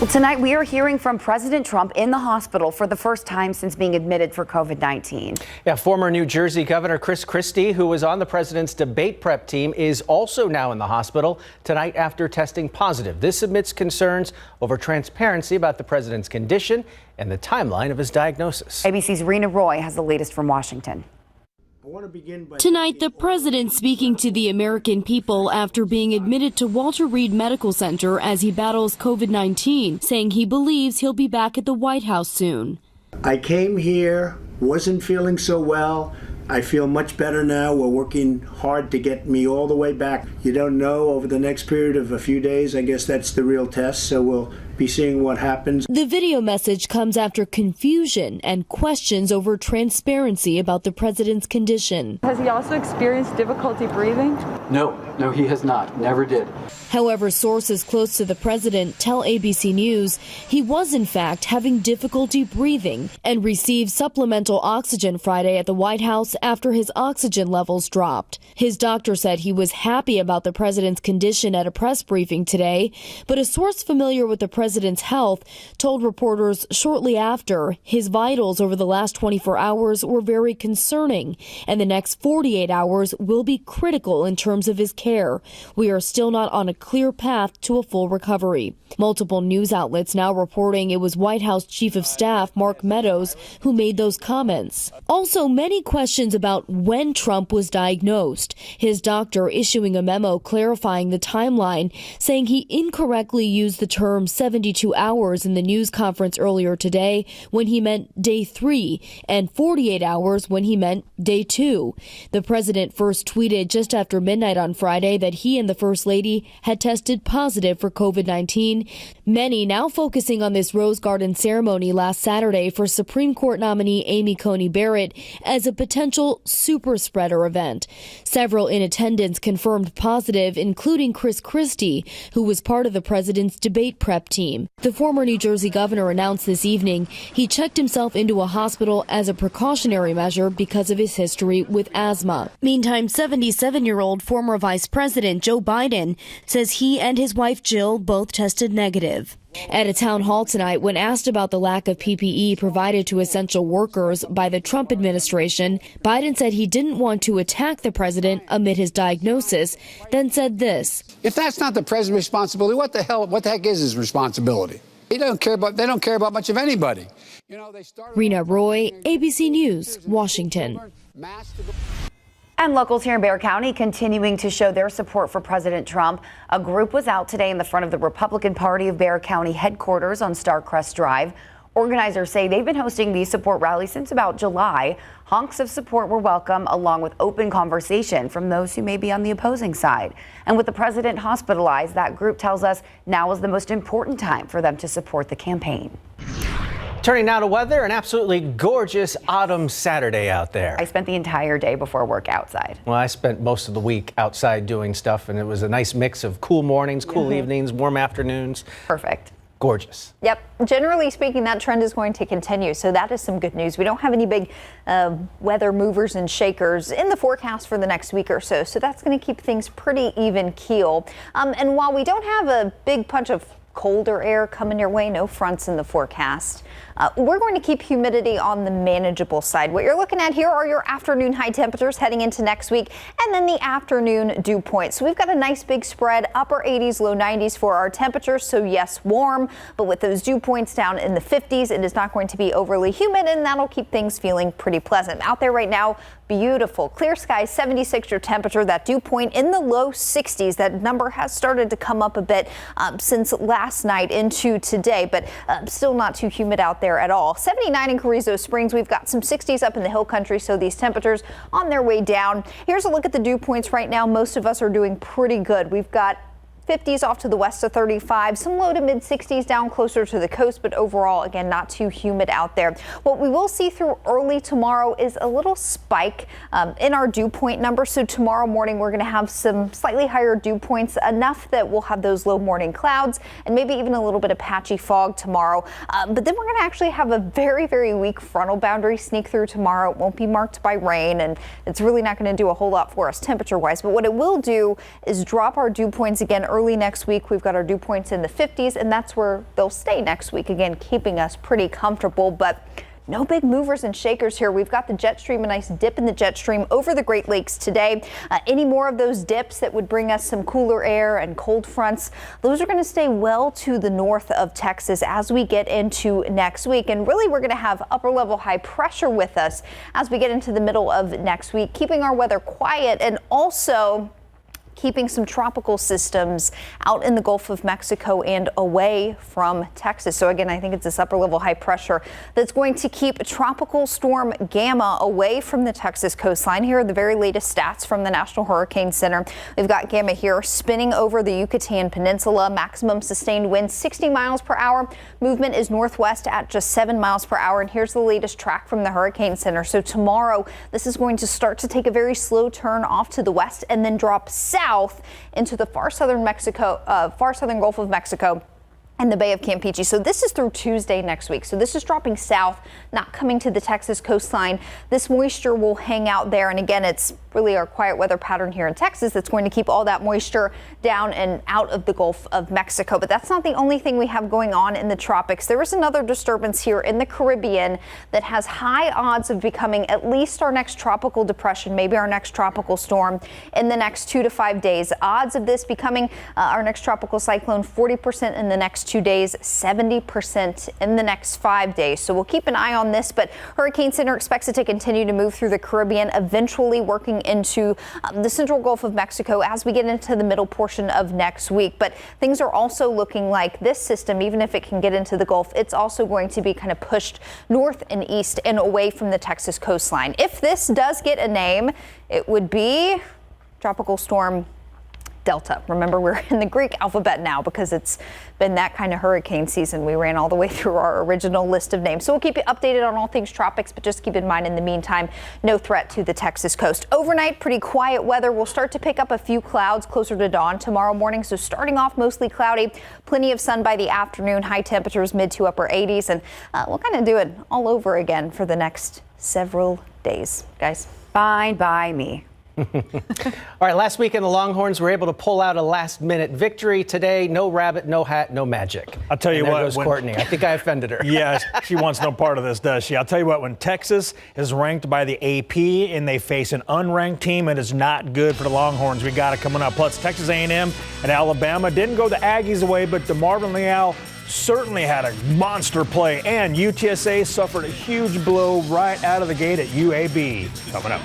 Well, tonight we are hearing from President Trump in the hospital for the first time since being admitted for COVID-19. Yeah, former New Jersey Governor Chris Christie, who was on the president's debate prep team, is also now in the hospital tonight after testing positive. This amidst concerns over transparency about the president's condition and the timeline of his diagnosis. ABC's Rena Roy has the latest from Washington. Tonight, the president speaking to the American people after being admitted to Walter Reed Medical Center as he battles COVID-19, saying he believes he'll be back at the White House soon. I came here, wasn't feeling so well. I feel much better now. We're working hard to get me all the way back. You don't know over the next period of a few days. I guess that's the real test, so we'll be seeing what happens. The video message comes after confusion and questions over transparency about the president's condition. Has he also experienced difficulty breathing? No, he has not. Never did. However, sources close to the president tell ABC News he was in fact having difficulty breathing and received supplemental oxygen Friday at the White House after his oxygen levels dropped. His doctor said he was happy about the president's condition at a press briefing today, but a source familiar with the president's health told reporters shortly after his vitals over the last 24 hours were very concerning, and the next 48 hours will be critical in terms of his care. We are still not on a clear path to a full recovery. Multiple news outlets now reporting it was White House Chief of Staff Mark Meadows who made those comments. Also, many questions about when Trump was diagnosed. His doctor issuing a memo clarifying the timeline, saying he incorrectly used the term 72 hours in the news conference earlier today when he meant day 3 and 48 hours when he meant day 2. The president first tweeted just after midnight on Friday that he and the First Lady had tested positive for COVID-19. Many now focusing on this Rose Garden ceremony last Saturday for Supreme Court nominee Amy Coney Barrett as a potential super spreader event. Several in attendance confirmed positive, including Chris Christie, who was part of the president's debate prep team. The former New Jersey governor announced this evening he checked himself into a hospital as a precautionary measure because of his history with asthma. Meantime, 77-year-old former Vice President Joe Biden says he and his wife Jill both tested negative. At a town hall tonight, when asked about the lack of PPE provided to essential workers by the Trump administration, Biden said he didn't want to attack the president amid his diagnosis, then said this. If that's not the president's responsibility, what the heck is his responsibility? They don't care about much of anybody. Rena Roy, ABC News, Washington. And locals here in Bexar County continuing to show their support for President Trump. A group was out today in the front of the Republican Party of Bexar County headquarters on Starcrest Drive. Organizers say they've been hosting these support rallies since about July. Honks of support were welcome, along with open conversation from those who may be on the opposing side. And with the president hospitalized, that group tells us now is the most important time for them to support the campaign. Turning now to weather, an absolutely gorgeous autumn Saturday out there. I spent the entire day before work outside. Well, I spent most of the week outside doing stuff, and it was a nice mix of cool mornings, cool evenings, warm afternoons. Perfect. Gorgeous. Yep. Generally speaking, that trend is going to continue. So that is some good news. We don't have any big weather movers and shakers in the forecast for the next week or so. So that's going to keep things pretty even keel. And while we don't have a big punch of colder air coming your way, no fronts in the forecast, we're going to keep humidity on the manageable side. What you're looking at here are your afternoon high temperatures heading into next week, and then the afternoon dew point. So we've got a nice big spread, upper 80s, low 90s for our temperatures. So yes, warm, but with those dew points down in the 50s, it is not going to be overly humid, and that'll keep things feeling pretty pleasant. Out there right now, beautiful clear skies, 76 your temperature, that dew point in the low 60s. That number has started to come up a bit since last night into today, but still not too humid out there at all. 79 in Carrizo Springs. We've got some 60s up in the hill country, so these temperatures on their way down. Here's a look at the dew points right now. Most of us are doing pretty good. We've got 50s off to the west of 35, some low to mid 60s down closer to the coast, but overall, again, not too humid out there. What we will see through early tomorrow is a little spike in our dew point number. So tomorrow morning, we're going to have some slightly higher dew points, enough that we'll have those low morning clouds and maybe even a little bit of patchy fog tomorrow. But then we're going to actually have a very, very weak frontal boundary sneak through tomorrow. It won't be marked by rain, and it's really not going to do a whole lot for us temperature wise. But what it will do is drop our dew points again early next week, we've got our dew points in the 50s, and that's where they'll stay next week, again, keeping us pretty comfortable. But no big movers and shakers here. We've got the jet stream, a nice dip in the jet stream over the Great Lakes today. Any more of those dips that would bring us some cooler air and cold fronts, those are going to stay well to the north of Texas as we get into next week. And really, we're going to have upper level high pressure with us as we get into the middle of next week, keeping our weather quiet and also keeping some tropical systems out in the Gulf of Mexico and away from Texas. So again, I think it's this upper level high pressure that's going to keep Tropical Storm Gamma away from the Texas coastline. Here are the very latest stats from the National Hurricane Center. We've got Gamma here spinning over the Yucatan Peninsula. Maximum sustained wind 60 miles per hour. Movement is northwest at just 7 miles per hour. And here's the latest track from the Hurricane Center. So tomorrow, this is going to start to take a very slow turn off to the west and then drop south into the far southern Gulf of Mexico and the Bay of Campeche. So this is through Tuesday next week. So this is dropping south, not coming to the Texas coastline. This moisture will hang out there. And again, it's really our quiet weather pattern here in Texas that's going to keep all that moisture down and out of the Gulf of Mexico. But that's not the only thing we have going on in the tropics. There is another disturbance here in the Caribbean that has high odds of becoming at least our next tropical depression, maybe our next tropical storm in the next 2 to 5 days. Odds of this becoming our next tropical cyclone, 40% in the next 2 days, 70% in the next 5 days. So we'll keep an eye on this, but Hurricane Center expects it to continue to move through the Caribbean, eventually working into the central Gulf of Mexico as we get into the middle portion of next week. But things are also looking like this system, even if it can get into the Gulf, it's also going to be kind of pushed north and east and away from the Texas coastline. If this does get a name, it would be Tropical Storm Delta. Remember, we're in the Greek alphabet now because it's been that kind of hurricane season. We ran all the way through our original list of names. So we'll keep you updated on all things tropics, but just keep in mind in the meantime, no threat to the Texas coast. Overnight, pretty quiet weather. We'll start to pick up a few clouds closer to dawn tomorrow morning. So starting off mostly cloudy, plenty of sun by the afternoon, high temperatures mid to upper 80s. And we'll kind of do it all over again for the next several days, guys. Fine by me. All right, last weekend the Longhorns were able to pull out a last-minute victory. Today, no rabbit, no hat, no magic. I'll tell you and there what. Goes Courtney. I think I offended her. Yeah, she wants no part of this, does she? I'll tell you what. When Texas is ranked by the AP and they face an unranked team, it is not good for the Longhorns. We got it coming up. Plus, Texas A&M and Alabama didn't go the Aggies away, but DeMarvin Leal certainly had a monster play, and UTSA suffered a huge blow right out of the gate at UAB. Coming up.